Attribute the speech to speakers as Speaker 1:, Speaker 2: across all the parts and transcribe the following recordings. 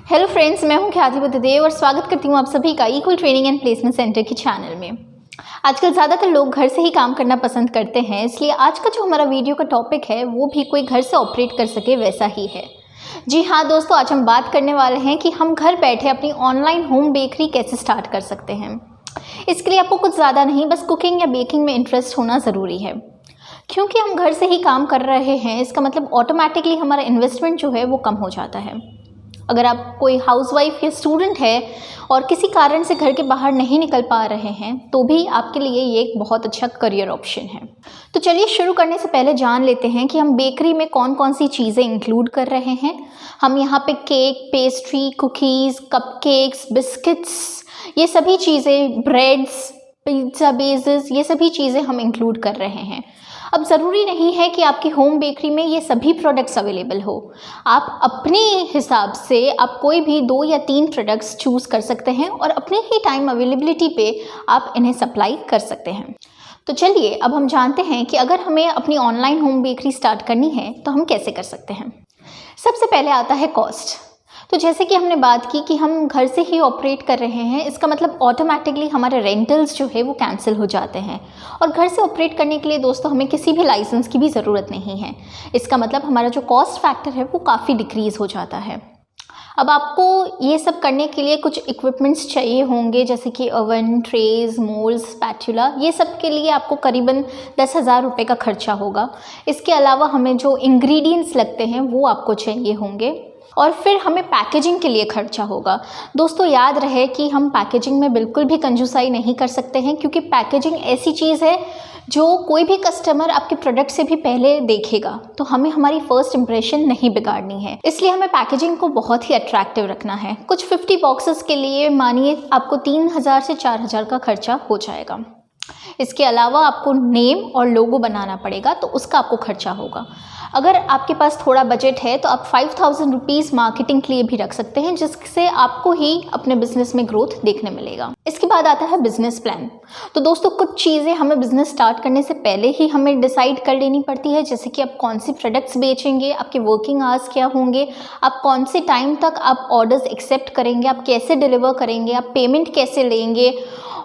Speaker 1: Hello friends, मैं हूं ख्याति बुद्धदेव और स्वागत करती हूं आप सभी का equal training and placement centre के चैनल में। आजकल ज़्यादातर लोग घर से ही काम करना पसंद करते हैं, इसलिए आज का जो हमारा वीडियो का टॉपिक है वो भी कोई घर से ऑपरेट कर सके वैसा ही है। जी हाँ दोस्तों, आज हम बात करने वाले हैं कि हम घर बैठे अपनी ऑनलाइन होम बेकरी कैसे स्टार्ट कर सकते हैं। इसके लिए आपको कुछ ज़्यादा नहीं, बस कुकिंग या बेकिंग में इंटरेस्ट होना ज़रूरी है। क्योंकि हम घर से ही काम कर रहे हैं, इसका मतलब ऑटोमेटिकली हमारा इन्वेस्टमेंट जो है वो कम हो जाता है। अगर आप कोई हाउसवाइफ या स्टूडेंट है और किसी कारण से घर के बाहर नहीं निकल पा रहे हैं, तो भी आपके लिए ये एक बहुत अच्छा करियर ऑप्शन है। तो चलिए शुरू करने से पहले जान लेते हैं कि हम बेकरी में कौन कौन सी चीज़ें इंक्लूड कर रहे हैं। हम यहाँ पे cake, pastry, cookies, cupcakes, biscuits, ये सभी चीज़ें, ब्रेड्स, पिज़्ज़ा बेसेस, ये सभी चीज़ें हम इंक्लूड कर रहे हैं। अब ज़रूरी नहीं है कि आपकी होम बेकरी में ये सभी प्रोडक्ट्स अवेलेबल हो। आप अपने हिसाब से आप कोई भी 2 या 3 प्रोडक्ट्स चूज़ कर सकते हैं और अपने ही टाइम अवेलेबिलिटी पे आप इन्हें सप्लाई कर सकते हैं। तो चलिए अब हम जानते हैं कि अगर हमें अपनी ऑनलाइन होम बेकरी स्टार्ट करनी है तो हम कैसे कर सकते हैं। सबसे पहले आता है कॉस्ट। तो जैसे कि हमने बात की कि हम घर से ही ऑपरेट कर रहे हैं, इसका मतलब ऑटोमेटिकली हमारे रेंटल्स जो है वो कैंसिल हो जाते हैं। और घर से ऑपरेट करने के लिए दोस्तों हमें किसी भी लाइसेंस की भी ज़रूरत नहीं है। इसका मतलब हमारा जो कॉस्ट फैक्टर है वो काफ़ी डिक्रीज़ हो जाता है। अब आपको ये सब करने के लिए कुछ इक्विपमेंट्स चाहिए होंगे, जैसे कि ओवन, ट्रेज, मोल्ड्स, स्पैचुला। ये सब के लिए आपको करीबन 10,000 रुपये का खर्चा होगा। इसके अलावा हमें जो इंग्रेडिएंट्स लगते हैं वो आपको चाहिए होंगे और फिर हमें पैकेजिंग के लिए खर्चा होगा। दोस्तों याद रहे कि हम पैकेजिंग में बिल्कुल भी कंजूसाई नहीं कर सकते हैं, क्योंकि पैकेजिंग ऐसी चीज़ है जो कोई भी कस्टमर आपके प्रोडक्ट से भी पहले देखेगा, तो हमें हमारी फर्स्ट इंप्रेशन नहीं बिगाड़नी है। इसलिए हमें पैकेजिंग को बहुत ही अट्रैक्टिव रखना है। कुछ 50 बॉक्सेस के लिए मानिए आपको 3,000 से 4,000 का खर्चा हो जाएगा। इसके अलावा आपको नेम और लोगो बनाना पड़ेगा, तो उसका आपको खर्चा होगा। अगर आपके पास थोड़ा बजट है तो आप 5,000 रुपीज़ मार्केटिंग के लिए भी रख सकते हैं, जिससे आपको ही अपने बिजनेस में ग्रोथ देखने मिलेगा। इसके बाद आता है बिजनेस प्लान। तो दोस्तों कुछ चीज़ें हमें बिजनेस स्टार्ट करने से पहले ही हमें डिसाइड कर लेनी पड़ती है, जैसे कि आप कौन सी प्रोडक्ट्स बेचेंगे, आपके वर्किंग आवर्स क्या होंगे, आप कौन से टाइम तक आप ऑर्डर्स एक्सेप्ट करेंगे, आप कैसे डिलीवर करेंगे, आप पेमेंट कैसे लेंगे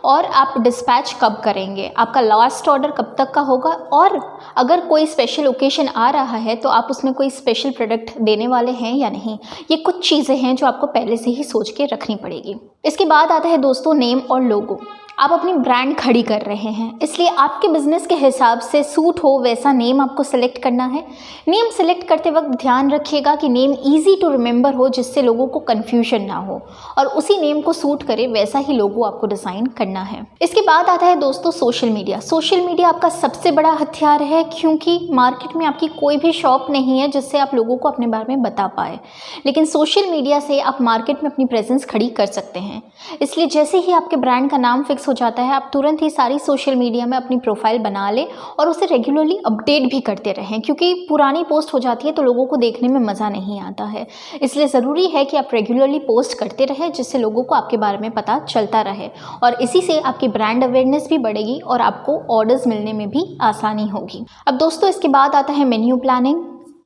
Speaker 1: और आप डिस्पैच कब करेंगे, आपका लास्ट ऑर्डर कब तक का होगा, और अगर कोई स्पेशल ओकेशन आ रहा है तो आप उसमें कोई स्पेशल प्रोडक्ट देने वाले हैं या नहीं। ये कुछ चीज़ें हैं जो आपको पहले से ही सोच के रखनी पड़ेगी। इसके बाद आता है दोस्तों नेम और लोगो। आप अपनी ब्रांड खड़ी कर रहे हैं, इसलिए आपके बिज़नेस के हिसाब से सूट हो वैसा नेम आपको सेलेक्ट करना है। नेम सेलेक्ट करते वक्त ध्यान रखिएगा कि नेम इजी टू रिमेंबर हो, जिससे लोगों को कन्फ्यूजन ना हो, और उसी नेम को सूट करे वैसा ही लोगो आपको डिज़ाइन करना है। इसके बाद आता है दोस्तों सोशल मीडिया। सोशल मीडिया आपका सबसे बड़ा हथियार है, क्योंकि मार्केट में आपकी कोई भी शॉप नहीं है जिससे आप लोगों को अपने बारे में बता पाए, लेकिन सोशल मीडिया से आप मार्केट में अपनी प्रेजेंस खड़ी कर सकते हैं। इसलिए जैसे ही आपके ब्रांड का नाम फिक्स हो जाता है, आप तुरंत ही सारी सोशल मीडिया में अपनी प्रोफाइल बना लें और उसे रेगुलरली अपडेट भी करते रहें, क्योंकि पुरानी पोस्ट हो जाती है तो लोगों को देखने में मज़ा नहीं आता है। इसलिए ज़रूरी है कि आप रेगुलरली पोस्ट करते रहें, जिससे लोगों को आपके बारे में पता चलता रहे, और इसी से आपकी ब्रांड अवेयरनेस भी बढ़ेगी और आपको ऑर्डर्स मिलने में भी आसानी होगी। अब दोस्तों इसके बाद आता है मेन्यू प्लानिंग।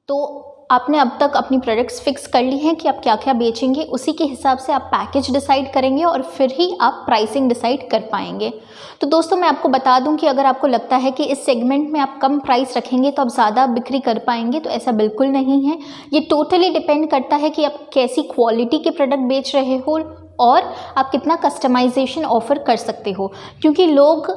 Speaker 1: तो आपने अब तक अपनी प्रोडक्ट्स फिक्स कर ली हैं कि आप क्या क्या बेचेंगे, उसी के हिसाब से आप पैकेज डिसाइड करेंगे और फिर ही आप प्राइसिंग डिसाइड कर पाएंगे। तो दोस्तों मैं आपको बता दूं कि अगर आपको लगता है कि इस सेगमेंट में आप कम प्राइस रखेंगे तो आप ज़्यादा बिक्री कर पाएंगे, तो ऐसा बिल्कुल नहीं है। ये टोटली डिपेंड करता है कि आप कैसी क्वालिटी के प्रोडक्ट बेच रहे हो और आप कितना कस्टमाइजेशन ऑफर कर सकते हो, क्योंकि लोग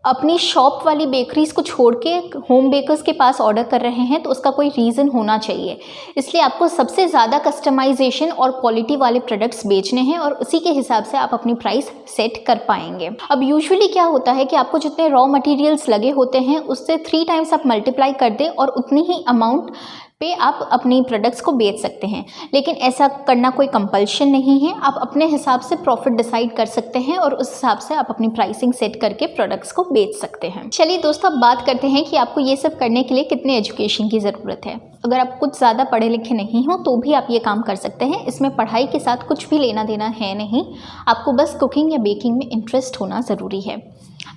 Speaker 1: अपनी शॉप वाली बेकरीज को छोड़ के होम बेकर्स के पास ऑर्डर कर रहे हैं, तो उसका कोई रीज़न होना चाहिए। इसलिए आपको सबसे ज़्यादा कस्टमाइजेशन और क्वालिटी वाले प्रोडक्ट्स बेचने हैं और उसी के हिसाब से आप अपनी प्राइस सेट कर पाएंगे। अब यूजुअली क्या होता है कि आपको जितने रॉ मटेरियल्स लगे होते हैं उससे 3 टाइम्स आप मल्टीप्लाई कर दें और उतनी ही अमाउंट पे आप अपनी प्रोडक्ट्स को बेच सकते हैं, लेकिन ऐसा करना कोई कंपल्शन नहीं है। आप अपने हिसाब से प्रॉफिट डिसाइड कर सकते हैं और उस हिसाब से आप अपनी प्राइसिंग सेट करके प्रोडक्ट्स को बेच सकते हैं। चलिए दोस्तों अब बात करते हैं कि आपको ये सब करने के लिए कितने एजुकेशन की ज़रूरत है। अगर आप कुछ ज़्यादा पढ़े लिखे नहीं हो तो भी आप ये काम कर सकते हैं। इसमें पढ़ाई के साथ कुछ भी लेना देना है नहीं, आपको बस कुकिंग या बेकिंग में इंटरेस्ट होना ज़रूरी है।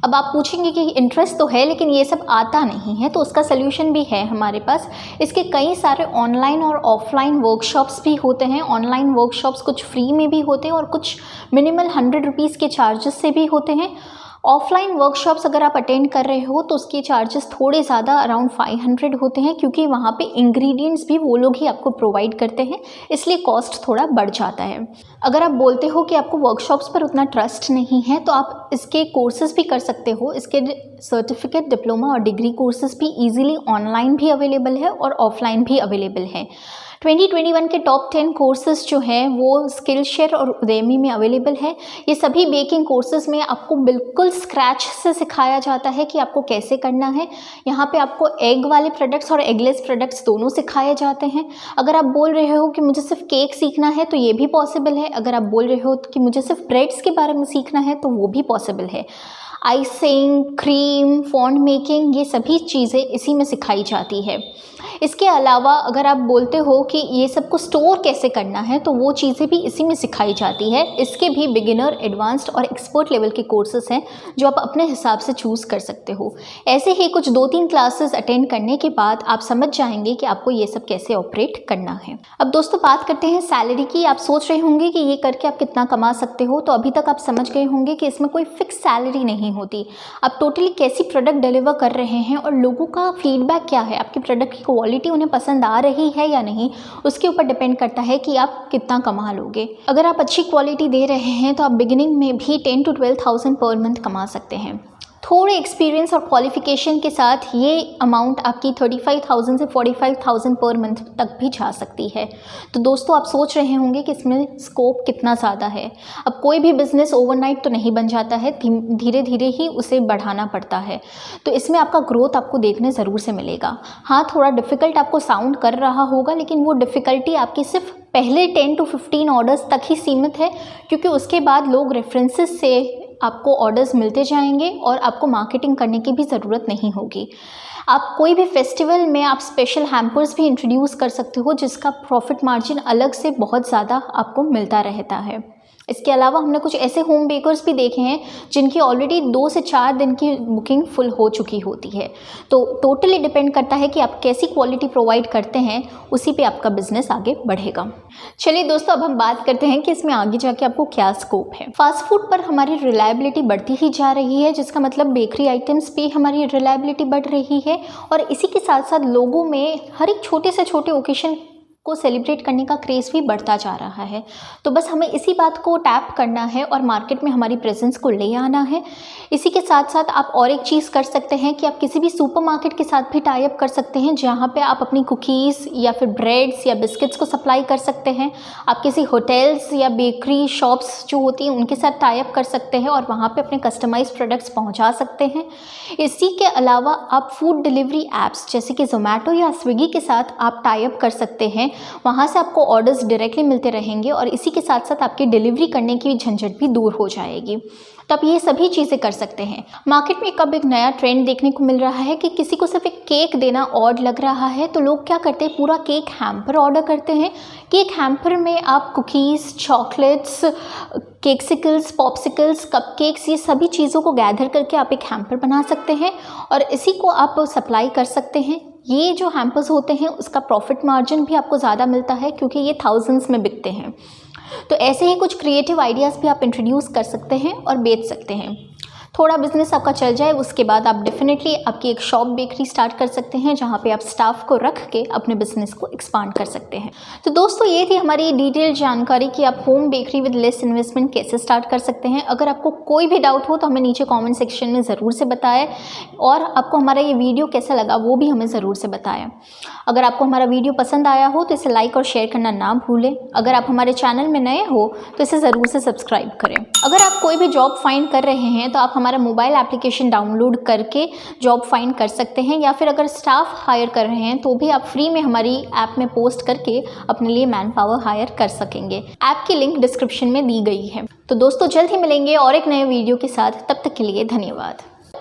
Speaker 1: अब आप पूछेंगे कि इंटरेस्ट तो है लेकिन ये सब आता नहीं है, तो उसका सल्यूशन भी है हमारे पास। इसके कई सारे ऑनलाइन और ऑफलाइन वर्कशॉप्स भी होते हैं। ऑनलाइन वर्कशॉप्स कुछ फ्री में भी होते हैं और कुछ मिनिमल 100 रुपीज़ के चार्जेस से भी होते हैं। ऑफलाइन वर्कशॉप्स अगर आप अटेंड कर रहे हो तो उसके चार्जेस थोड़े ज़्यादा अराउंड 500 होते हैं, क्योंकि वहाँ पे इंग्रेडिएंट्स भी वो लोग ही आपको प्रोवाइड करते हैं, इसलिए कॉस्ट थोड़ा बढ़ जाता है। अगर आप बोलते हो कि आपको वर्कशॉप्स पर उतना ट्रस्ट नहीं है तो आप इसके कोर्सेज़ भी कर सकते हो। इसके सर्टिफिकेट, डिप्लोमा और डिग्री कोर्सेज़ भी ईजिली ऑनलाइन भी अवेलेबल है और ऑफलाइन भी अवेलेबल है। 2021 के टॉप 10 कोर्सेज़ जो हैं वो स्किलशेयर और उदेमी में अवेलेबल है। ये सभी बेकिंग कोर्सेज़ में आपको बिल्कुल स्क्रैच से सिखाया जाता है कि आपको कैसे करना है। यहाँ पे आपको एग वाले प्रोडक्ट्स और एगलेस प्रोडक्ट्स दोनों सिखाए जाते हैं। अगर आप बोल रहे हो कि मुझे सिर्फ केक सीखना है तो ये भी पॉसिबल है। अगर आप बोल रहे हो कि मुझे सिर्फ ब्रेड्स के बारे में सीखना है तो वो भी पॉसिबल है। आइसिंग, क्रीम, फॉन्ड मेकिंग, ये सभी चीज़ें इसी में सिखाई जाती है। इसके अलावा अगर आप बोलते हो कि ये सब को स्टोर कैसे करना है तो वो चीज़ें भी इसी में सिखाई जाती है। इसके भी बिगिनर, एडवांस्ड और एक्सपर्ट लेवल के कोर्सेज हैं जो आप अपने हिसाब से चूज़ कर सकते हो। ऐसे ही कुछ 2-3 क्लासेस अटेंड करने के बाद आप समझ जाएंगे कि आपको ये सब कैसे ऑपरेट करना है। अब दोस्तों बात करते हैं सैलरी की। आप सोच रहे होंगे कि ये करके आप कितना कमा सकते हो, तो अभी तक आप समझ गए होंगे कि इसमें कोई फिक्स सैलरी नहीं होती। आप टोटली कैसी प्रोडक्ट डिलीवर कर रहे हैं और लोगों का फीडबैक क्या है, आपकी प्रोडक्ट की क्वालिटी उन्हें पसंद आ रही है या नहीं, उसके ऊपर डिपेंड करता है कि आप कितना कमा लोगे। अगर आप अच्छी क्वालिटी दे रहे हैं तो आप बिगिनिंग में भी 10 to 12,000 पर मंथ कमा सकते हैं। थोड़े एक्सपीरियंस और क्वालिफिकेशन के साथ ये अमाउंट आपकी 35,000 से 45,000 पर मंथ तक भी जा सकती है। तो दोस्तों आप सोच रहे होंगे कि इसमें स्कोप कितना ज़्यादा है। अब कोई भी बिज़नेस ओवरनाइट तो नहीं बन जाता है, धीरे धीरे ही उसे बढ़ाना पड़ता है। तो इसमें आपका ग्रोथ आपको देखने ज़रूर से मिलेगा। हाँ, थोड़ा डिफ़िकल्ट आपको साउंड कर रहा होगा, लेकिन वो डिफ़िकल्टी आपकी सिर्फ पहले 10 to 15 ऑर्डर्स तक ही सीमित है, क्योंकि उसके बाद लोग रेफरेंसेस से आपको ऑर्डर्स मिलते जाएंगे और आपको मार्केटिंग करने की भी ज़रूरत नहीं होगी। आप कोई भी फेस्टिवल में आप स्पेशल हैम्पर्स भी इंट्रोड्यूस कर सकते हो, जिसका प्रॉफिट मार्जिन अलग से बहुत ज़्यादा आपको मिलता रहता है। इसके अलावा हमने कुछ ऐसे होम बेकर्स भी देखे हैं जिनकी ऑलरेडी 2 से 4 दिन की बुकिंग फुल हो चुकी होती है। तो टोटली डिपेंड करता है कि आप कैसी क्वालिटी प्रोवाइड करते हैं, उसी पे आपका बिजनेस आगे बढ़ेगा। चलिए दोस्तों, अब हम बात करते हैं कि इसमें आगे जाके आपको क्या स्कोप है। फास्ट फूड पर हमारी रिलायबिलिटी बढ़ती ही जा रही है, जिसका मतलब बेकरी आइटम्स पे हमारी रिलायबिलिटी बढ़ रही है, और इसी के साथ साथ लोगों में हर एक छोटे से छोटे ओकेशन को सेलिब्रेट करने का क्रेज़ भी बढ़ता जा रहा है। तो बस हमें इसी बात को टैप करना है और मार्केट में हमारी प्रेजेंस को ले आना है। इसी के साथ साथ आप और एक चीज़ कर सकते हैं कि आप किसी भी सुपरमार्केट के साथ भी टाई अप कर सकते हैं, जहाँ पे आप अपनी कुकीज़ या फिर ब्रेड्स या बिस्किट्स को सप्लाई कर सकते हैं। आप किसी होटल्स या बेकरी शॉप्स जो होती हैं उनके साथ टाई अप कर सकते हैं और वहाँ पे अपने कस्टमाइज्ड प्रोडक्ट्स पहुँचा सकते हैं। इसी के अलावा आप फूड डिलीवरी ऐप्स जैसे कि ज़ोमैटो या स्विगी के साथ आप टाई अप कर सकते हैं। वहाँ से आपको ऑर्डर्स डायरेक्टली मिलते रहेंगे और इसी के साथ साथ आपकी डिलीवरी करने की झंझट भी दूर हो जाएगी। तो आप ये सभी चीज़ें कर सकते हैं। मार्केट में कब एक नया ट्रेंड देखने को मिल रहा है कि किसी को सिर्फ एक केक देना ऑड लग रहा है, तो लोग क्या करते हैं, पूरा केक हैम्पर ऑर्डर करते हैं। केक हैम्पर में आप कुकीज़, चॉकलेट्स, केक्सिकल्स, पॉप्सिकल्स, कपकेक्स, ये सभी चीज़ों को गैदर करके आप एक हैम्पर बना सकते हैं और इसी को आप सप्लाई कर सकते हैं। ये जो हैम्पर्स होते हैं उसका प्रॉफिट मार्जिन भी आपको ज़्यादा मिलता है, क्योंकि ये थाउजेंड्स में बिकते हैं। तो ऐसे ही कुछ क्रिएटिव आइडियाज़ भी आप इंट्रोड्यूस कर सकते हैं और बेच सकते हैं। थोड़ा बिजनेस आपका चल जाए उसके बाद आप डेफिनेटली आपकी एक शॉप बेकरी स्टार्ट कर सकते हैं, जहाँ पे आप स्टाफ को रख के अपने बिजनेस को एक्सपांड कर सकते हैं। तो दोस्तों ये थी हमारी डिटेल जानकारी कि आप home bakery with less investment कैसे स्टार्ट कर सकते हैं। अगर आपको कोई भी डाउट हो तो हमें नीचे कॉमेंट सेक्शन में ज़रूर से बताएं, और आपको हमारा ये वीडियो कैसा लगा वो भी हमें ज़रूर से बताएं। अगर आपको हमारा वीडियो पसंद आया हो तो इसे लाइक और शेयर करना ना भूलें। अगर आप हमारे चैनल में नए हो तो इसे ज़रूर से सब्सक्राइब करें। अगर आप कोई भी जॉब फाइंड कर रहे हैं तो आप हमारा मोबाइल एप्लीकेशन डाउनलोड करके जॉब फाइंड कर सकते हैं, या फिर अगर स्टाफ हायर कर रहे हैं तो भी आप फ्री में हमारी ऐप में पोस्ट करके अपने लिए मैन पावर हायर कर सकेंगे। ऐप की लिंक डिस्क्रिप्शन में दी गई है। तो दोस्तों जल्द ही मिलेंगे और एक नए वीडियो के साथ, तब तक के लिए धन्यवाद।